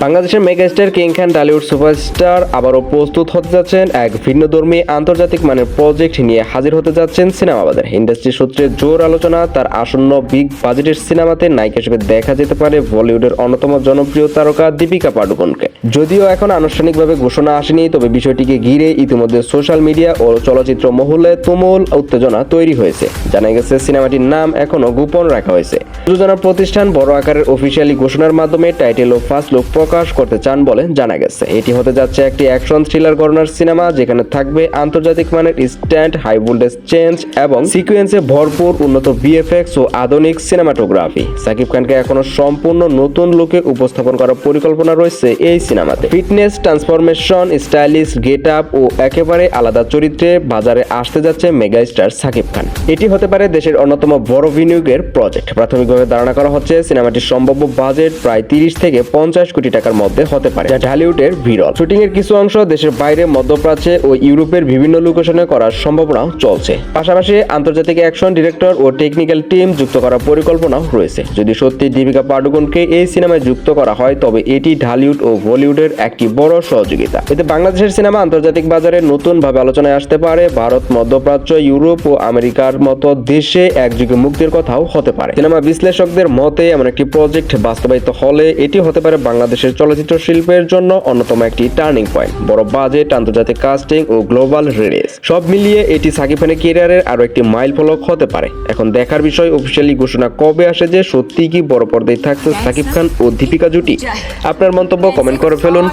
বাংলাদেশের megastar king খান Tollywood superstar আবারও প্রস্তুত হতে যাচ্ছেন এক ভিন্নধর্মী আন্তর্জাতিক মানের প্রজেক্ট নিয়ে হাজির হতে যাচ্ছেন সিনেমা বাজারে। ইন্ডাস্ট্রি সূত্রে জোর আলোচনা, তার আসন্ন বিগ বাজেটের সিনেমাতে নায়িকা হিসেবে দেখা যেতে পারে বলিউডের অন্যতম জনপ্রিয় তারকা দীপিকা পাডুকোনকে। যদিও এখন আনুষ্ঠানিকভাবে ঘোষণা আসেনি, তবে বিষয়টিকে ঘিরে ইতিমধ্যে সোশ্যাল মিডিয়া ও চলচ্চিত্র মহলে তুমুল উত্তেজনা তৈরি হয়েছে। জানা গেছে সিনেমাটির নাম এখনো গোপন রাখা হয়েছে। প্রযোজনা প্রতিষ্ঠান বড় আকারের অফিসিয়ালি ঘোষণার মাধ্যমে টাইটেল ও ফার্স্ট লুক প্রকাশ করতে চান বলে জানা গেছে। এটি হতে যাচ্ছে একটি অ্যাকশন থ্রিলার ঘরানার সিনেমা, যেখানে থাকবে আন্তর্জাতিক মানের স্ট্যান্ড, হাই ভোল্টেজ চেঞ্জ এবং সিকোয়েন্সে ভরপুর উন্নত ভিএফএক্স ও আধুনিক সিনেমাটোগ্রাফি। সাকিব খানকে এখনো সম্পূর্ণ নতুন লুকে উপস্থাপন করার পরিকল্পনা রয়েছে এই সিনেমাতে। Fitness, transformation, stylish get up ও একেবারে আলাদা চরিত্রে বাজারে আসতে যাচ্ছে মেগাস্টার সাকিব খান। এটি হতে পারে দেশের অন্যতম বড় বিনিয়োগের প্রজেক্ট। প্রাথমিকভাবে ধারণা করা হচ্ছে সিনেমাটির সম্ভাব্য বাজেট প্রায় 30 থেকে 50 কোটি টাকার মধ্যে হতে পারে, যা ঢালিউডের বিরল। শুটিং এর কিছু অংশ দেশের বাইরে, মধ্যপ্রাচ্যে ও ইউরোপের বিভিন্ন লোকেশনে করার সম্ভাবনাও চলছে। পাশাপাশি আন্তর্জাতিক অ্যাকশন ডিরেক্টর ও টেকনিক্যাল টিম যুক্ত করার পরিকল্পনাও রয়েছে। যদি সত্যি দীপিকা পাডুকোনকে এই সিনেমায় যুক্ত করা হয়, তবে এটি ঢালিউড ও বলিউডের একটি বড় সহযোগিতা। এতে বাংলাদেশের সিনেমা আন্তর্জাতিক বাজারে নতুন ভাবে আলোচনায় আসতে পারে। ভারত, মধ্যপ্রাচ্য, ইউরোপ ও আমেরিকার মতো দেশে একযুগে মুক্তির কথাও হতে পারে। সিনেমা বিশ্লেষকদের মতে এমন একটি প্রজেক্ট বাস্তবায়িত হলে এটি হতে পারে বাংলাদেশের চলচ্চিত্র শিল্পের জন্য অন্যতম একটি টার্নিং পয়েন্ট। বড় বাজেট, আন্তর্জাতিক কাস্টিং ও গ্লোবাল রিলিজ সব মিলিয়ে এটি সাকিব খানের ক্যারিয়ারের আরো একটি মাইল ফলক হতে পারে। এখন দেখার বিষয় অফিসিয়ালি ঘোষণা কবে আসে যে সত্যি কি বড় পর্দায় থাকছে সাকিব খান ও দীপিকা জুটি। আপনার মন্তব্য কমেন্ট করে ফেলুন।